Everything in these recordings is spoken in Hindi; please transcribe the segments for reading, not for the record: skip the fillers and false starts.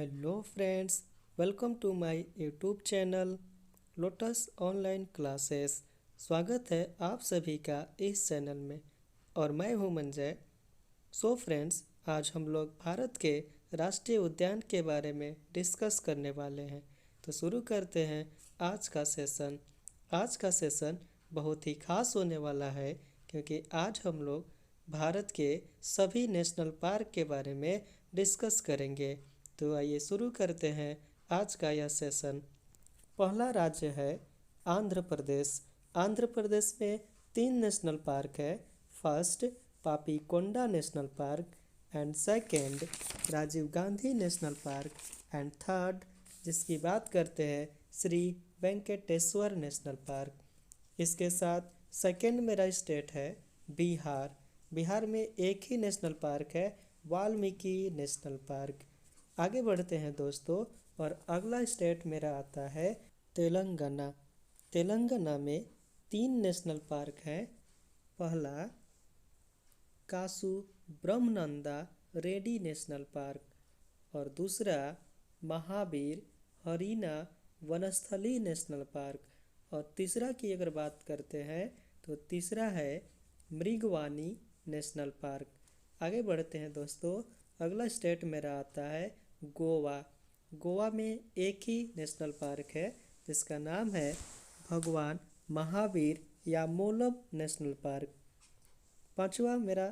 Hello friends, welcome to my YouTube channel Lotus online classes. स्वागत है आप सभी का इस चैनल में और मैं हूं मंजय। सो फ्रेंड्स, आज हम लोग भारत के राष्ट्रीय उद्यान के बारे में डिस्कस करने वाले हैं। तो शुरू करते हैं आज का सेशन। आज का सेशन बहुत ही खास होने वाला है क्योंकि आज हम लोग भारत के सभी नेशनल पार्क के बारे में डिस्कस करेंगे। तो आइए शुरू करते हैं आज का यह सेशन। पहला राज्य है आंध्र प्रदेश। आंध्र प्रदेश में 3 नेशनल पार्क है। First Papikonda national park and second Rajiv Gandhi national park and third जिसकी बात करते हैं श्री वेंकटेश्वर नेशनल पार्क। इसके साथ सेकंड मेरा स्टेट है बिहार। बिहार में एक ही नेशनल पार्क है, वाल्मीकि नेशनल पार्क। आगे बढ़ते हैं दोस्तों, और अगला स्टेट मेरा आता है तेलंगाना। तेलंगाना में 3 नेशनल पार्क हैं। पहला कासु ब्रह्मनंदा रेड्डी नेशनल पार्क और दूसरा महावीर हरीना वनस्थली नेशनल पार्क और तीसरा की अगर बात करते हैं तो तीसरा है मृगवानी नेशनल पार्क। आगे बढ़ते हैं दोस्तों, अगला स्टेट मेरा आता है गोवा। गोवा में एक ही नेशनल पार्क है जिसका नाम है भगवान महावीर यामोलम नेशनल पार्क। पांचवा मेरा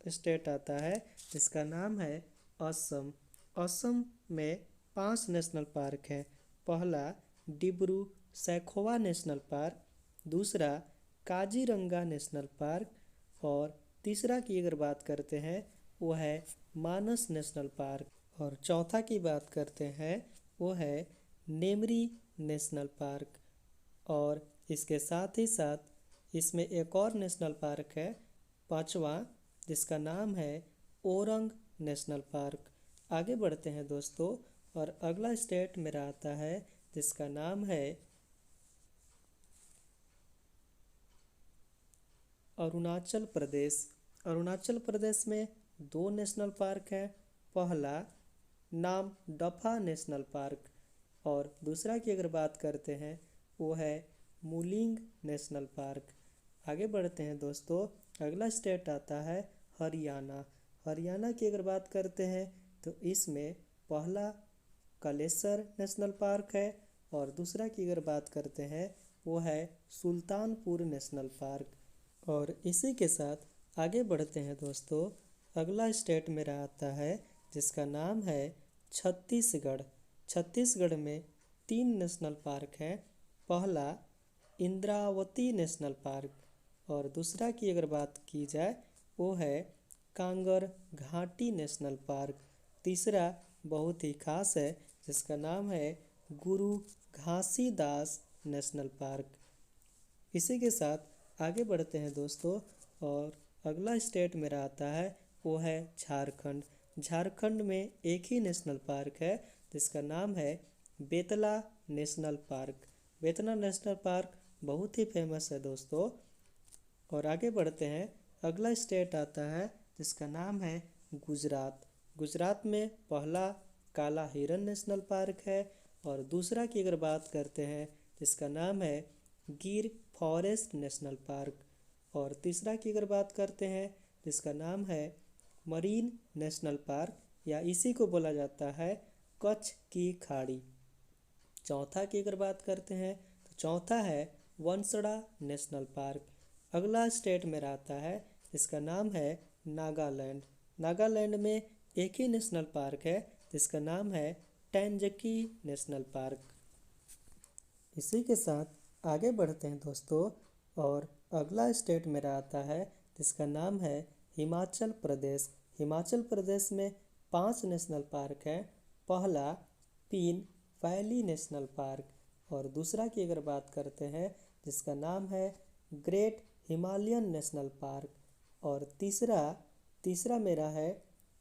स्टेट आता है जिसका नाम है असम। असम में 5 नेशनल पार्क हैं। पहला डिब्रू सैखोवा नेशनल पार्क, दूसरा काजीरंगा नेशनल पार्क और तीसरा की अगर बात करते हैं वो है मानस नेशनल पार्क और चौथा की बात करते हैं वो है नेमरी नेशनल पार्क। और इसके साथ ही साथ इसमें एक और नेशनल पार्क है पांचवा, जिसका नाम है ओरंग नेशनल पार्क। आगे बढ़ते हैं दोस्तों, और अगला स्टेट मेरा आता है जिसका नाम है अरुणाचल प्रदेश। अरुणाचल प्रदेश में 2 नेशनल पार्क हैं। पहला नाम डफा नेशनल पार्क और दूसरा की अगर बात करते हैं वो है मुलिंग नेशनल पार्क। आगे बढ़ते हैं दोस्तों, अगला स्टेट आता है हरियाणा। हरियाणा की अगर बात करते हैं तो इसमें पहला कलेसर नेशनल पार्क है और दूसरा की अगर बात करते हैं वो है सुल्तानपुर नेशनल पार्क। और इसी के साथ आगे बढ़ते हैं दोस्तों, अगला स्टेट मेरा आता है जिसका नाम है छत्तीसगढ़। छत्तीसगढ़ में 3 नेशनल पार्क हैं। पहला इंद्रावती नेशनल पार्क और दूसरा की अगर बात की जाए वो है कांगर घाटी नेशनल पार्क। तीसरा बहुत ही खास है जिसका नाम है गुरु घासीदास नेशनल पार्क। इसी के साथ आगे बढ़ते हैं दोस्तों, और अगला स्टेट मेरा आता है वो है झारखंड। झारखंड में एक ही नेशनल पार्क है जिसका नाम है Betla national park. Betla national park बहुत ही फेमस है दोस्तों। और आगे बढ़ते हैं, अगला स्टेट आता है जिसका नाम है गुजरात। गुजरात में पहला काला हिरन नेशनल पार्क है और दूसरा की अगर बात करते हैं जिसका नाम है गिर फॉरेस्ट नेशनल पार्क और तीसरा की अगर बात करते हैं जिसका नाम है मरीन नेशनल पार्क या इसी को बोला जाता है कच्छ की खाड़ी। चौथा की अगर बात करते हैं तो चौथा है वंसड़ा नेशनल पार्क। अगला स्टेट मेरा आता है जिसका नाम है नागालैंड। नागालैंड में एक ही नेशनल पार्क है जिसका नाम है टेंजकी नेशनल पार्क। इसी के साथ आगे बढ़ते हैं दोस्तों, और अगला स्टेट मेरा आता है जिसका नाम है हिमाचल प्रदेश। हिमाचल प्रदेश में 5 नेशनल पार्क हैं। पहला पीन वैली नेशनल पार्क और दूसरा की अगर बात करते हैं जिसका नाम है ग्रेट हिमालयन नेशनल पार्क और तीसरा मेरा है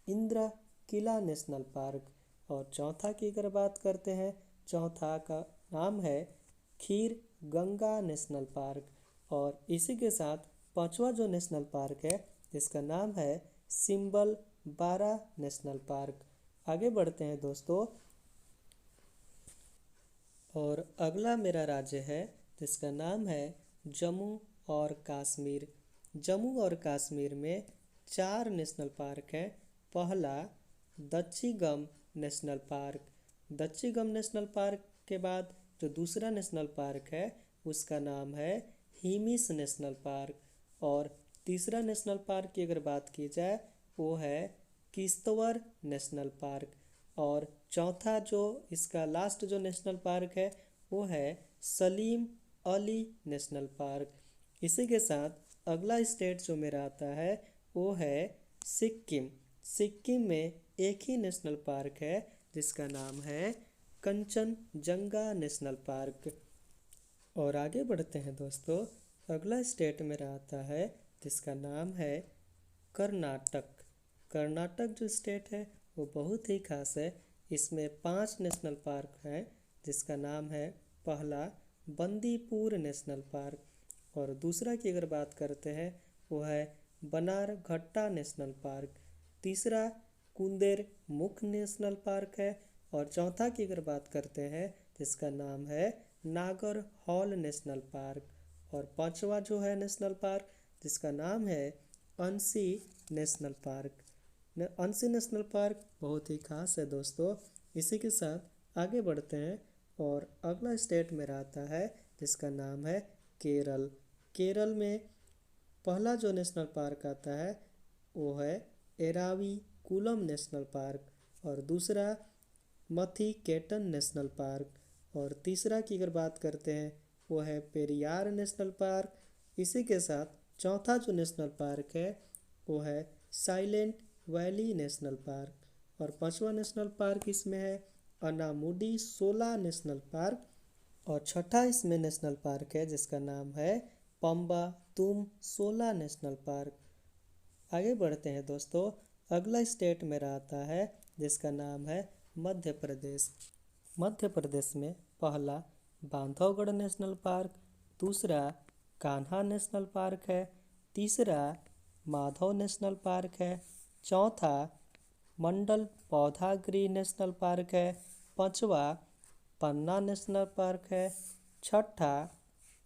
इंद्र किला नेशनल पार्क और चौथा की अगर बात करते हैं चौथा का नाम है खीर गंगा नेशनल पार्क। और इसी के साथ पांचवा जो नेशनल पार्क है जिसका नाम है सिंबल बारा नेशनल पार्क। आगे बढ़ते हैं दोस्तों, और अगला मेरा राज्य है जिसका नाम है जम्मू और कश्मीर। जम्मू और कश्मीर में 4 नेशनल पार्क हैं। पहला दच्चीगम नेशनल पार्क। दच्चीगम नेशनल पार्क के बाद जो दूसरा नेशनल पार्क है उसका नाम है हिमिस नेशनल पार्क। और तीसरा नेशनल पार्क की अगर बात की जाए वो है किश्तवाड़ नेशनल पार्क। और चौथा जो इसका लास्ट जो नेशनल पार्क है वो है सलीम अली नेशनल पार्क। इसी के साथ अगला स्टेट जो मेरा आता है वो है सिक्किम। सिक्किम में एक ही नेशनल पार्क है जिसका नाम है कंचनजंगा नेशनल पार्क। और आगे बढ़ते हैं दोस्तों, अगला स्टेट मेरा आता है जिसका नाम है कर्नाटक। कर्नाटक जो स्टेट है वो बहुत ही खास है। इसमें 5 नेशनल पार्क हैं जिसका नाम है पहला बंदीपुर नेशनल पार्क। और दूसरा की अगर बात करते हैं वो है बनारघट्टा नेशनल पार्क। तीसरा कुंदेर मुख नेशनल पार्क है। और चौथा की अगर बात करते हैं जिसका नाम है नागर हॉल नेशनल पार्क। और पांचवा जो है नेशनल पार्क जिसका नाम है Anshi national park. Anshi national park बहुत ही खास है दोस्तों। इसी के साथ आगे बढ़ते हैं और अगला स्टेट मेरा आता है जिसका नाम है केरल। केरल में पहला जो नेशनल पार्क आता है वो है एराविकुलम नेशनल पार्क। और दूसरा मथिकेटन नेशनल पार्क। और तीसरा की अगर बात करते हैं वो है पेरियार नेशनल पार्क। इसी के साथ चौथा जो नेशनल पार्क है वो है साइलेंट वैली नेशनल पार्क। और पांचवा नेशनल पार्क इसमें है अनामुडी शोला नेशनल पार्क। और छठा इसमें नेशनल पार्क है जिसका नाम है पंबा तुम शोला नेशनल पार्क। आगे बढ़ते हैं दोस्तों, अगला स्टेट मेरा आता है जिसका नाम है मध्य प्रदेश। मध्य प्रदेश में पहला बांधवगढ़ नेशनल पार्क, दूसरा कान्हा नेशनल पार्क है, तीसरा माधव नेशनल पार्क है, चौथा मंडल पौधागिरी नेशनल पार्क है, पांचवा पन्ना नेशनल पार्क है, छठा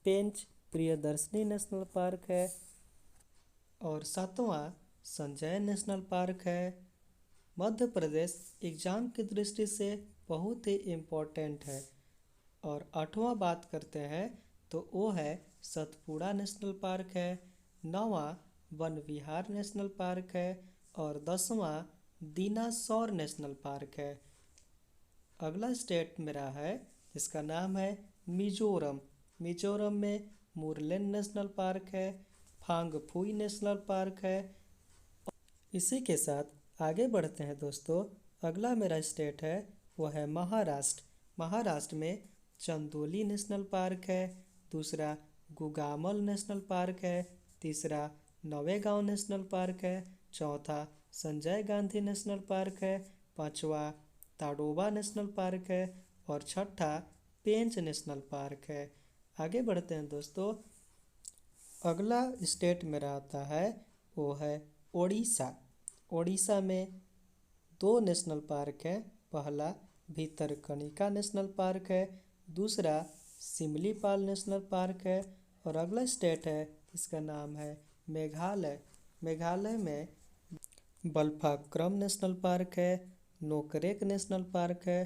पेंच प्रियदर्शनी नेशनल पार्क है और सातवां संजय नेशनल पार्क है। मध्य प्रदेश एग्ज़ाम की दृष्टि से बहुत ही इम्पोर्टेंट है। और आठवां बात करते हैं तो वो है सतपुड़ा नेशनल पार्क है, नौवां वन विहार नेशनल पार्क है और 10वां दीनासौर नेशनल पार्क है। अगला स्टेट मेरा है जिसका नाम है मिजोरम। मिजोरम में मुरलेन नेशनल पार्क है, फांगफुई नेशनल पार्क है। इसी के साथ आगे बढ़ते हैं दोस्तों, अगला मेरा स्टेट है वो है महाराष्ट्र। महाराष्ट्र में चंदोली नेशनल पार्क है, दूसरा गुगामल नेशनल पार्क है, तीसरा नवेगांव नेशनल पार्क है, चौथा संजय गांधी नेशनल पार्क है, पांचवा ताडोबा नेशनल पार्क है और छठा पेंच नेशनल पार्क है। आगे बढ़ते हैं दोस्तों, अगला स्टेट मेरा आता है वो है ओडिशा। ओडिशा में 2 नेशनल पार्क है। पहला भितरकनिका नेशनल पार्क है, दूसरा सिमलीपाल नेशनल पार्क है। और अगला स्टेट है इसका नाम है मेघालय। मेघालय में बल्फाक्रम नेशनल पार्क है, नोकरेक नेशनल पार्क है।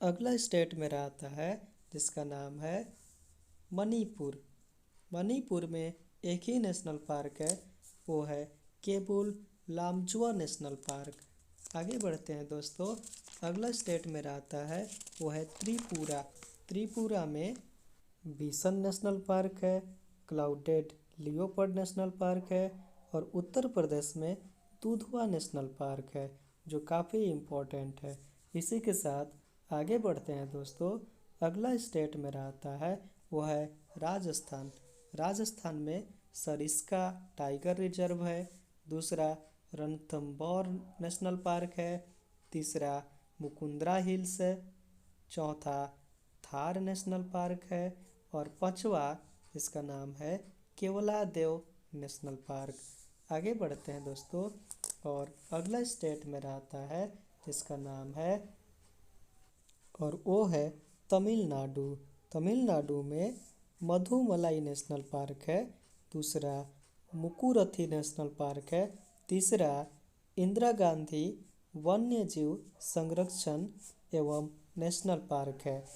अगला स्टेट मेरा आता है जिसका नाम है मणिपुर। मणिपुर में एक ही नेशनल पार्क है, वो है केबुल लामजुआ नेशनल पार्क। आगे बढ़ते हैं दोस्तों, अगला स्टेट मेरा आता है वो है त्रिपुरा। त्रिपुरा में बिसन नेशनल पार्क है, क्लाउडेड लियोपर्ड नेशनल पार्क है और उत्तर प्रदेश में दुधवा नेशनल पार्क है जो काफ़ी इम्पोर्टेंट है। इसी के साथ आगे बढ़ते हैं दोस्तों, अगला स्टेट मेरा आता है वो है राजस्थान। राजस्थान में सरिस्का टाइगर रिजर्व है, दूसरा रणथंबोर नेशनल पार्क है, तीसरा मुकुंदरा हिल्स है, चौथा थार नेशनल पार्क है और पांचवा इसका नाम है केवलादेव नेशनल पार्क। आगे बढ़ते हैं दोस्तों, और अगला स्टेट मेरा आता है जिसका नाम है और वो है तमिलनाडु। तमिलनाडु में मधुमलाई नेशनल पार्क है। दूसरा मुकुरथी नेशनल पार्क है। तीसरा इंदिरा गांधी वन्यजीव संरक्षण एवं नेशनल पार्क है।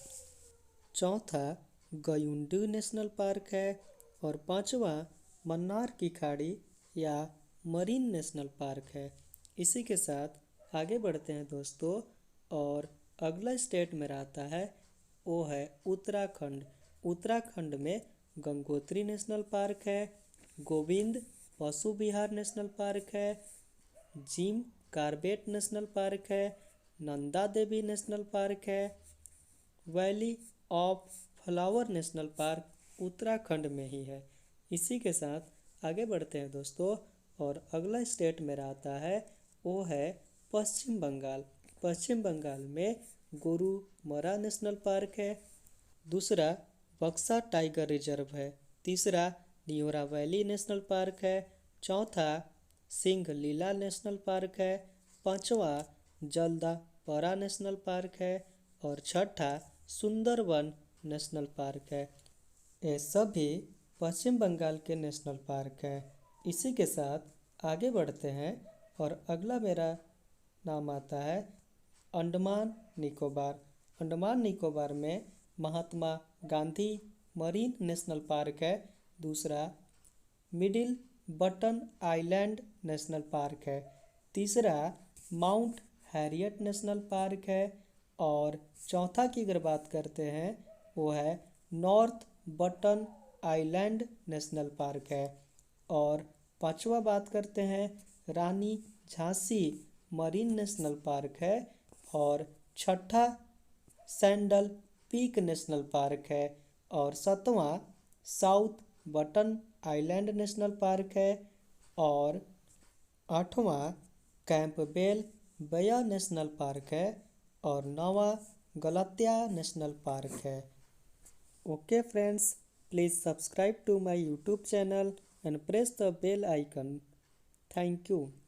चौथा गयुंडू नेशनल पार्क है। और पांचवा मन्नार की खाड़ी या मरीन नेशनल पार्क है। इसी के साथ आगे बढ़ते हैं दोस्तों, और अगला स्टेट में रहता है वो है उत्तराखंड। उत्तराखंड में गंगोत्री नेशनल पार्क है, गोविंद पशु विहार नेशनल पार्क है, जिम कार्बेट नेशनल पार्क है, नंदा देवी नेशनल पार्क है, valley of flower national park Uttarakhand में ही है। इसी के साथ आगे बढ़ते हैं दोस्तों, और अगला स्टेट में रहता है वो है पश्चिम बंगाल। पश्चिम बंगाल में गोरुमरा नेशनल पार्क है। दूसरा बक्सा टाइगर रिजर्व है। तीसरा न्योरा वैली नेशनल पार्क है। चौथा सिंघलीला नेशनल पार्क है। पांचवा जल्दापरा नेशनल पार्क है। और छठा सुंदरवन नेशनल पार्क है। ये सभी पश्चिम बंगाल के नेशनल पार्क हैं। इसी के साथ आगे बढ़ते हैं, और अगला मेरा नाम आता है अंडमान निकोबार। अंडमान निकोबार में Mahatma Gandhi marine national park है। दूसरा middle button island national park है। तीसरा माउंट हैरियट नेशनल पार्क है। और चौथा की अगर बात करते हैं वो है north button island national park है। और पांचवा बात करते हैं रानी झांसी मरीन नेशनल पार्क है। और छठा सैंडल पीक नेशनल पार्क है। और सातवां south button island national park है। और आठवां कैंपबेल बया नेशनल पार्क है। और नौवां गलतिया नेशनल पार्क है। Okay friends, please subscribe to my YouTube channel and press the bell icon. Thank you.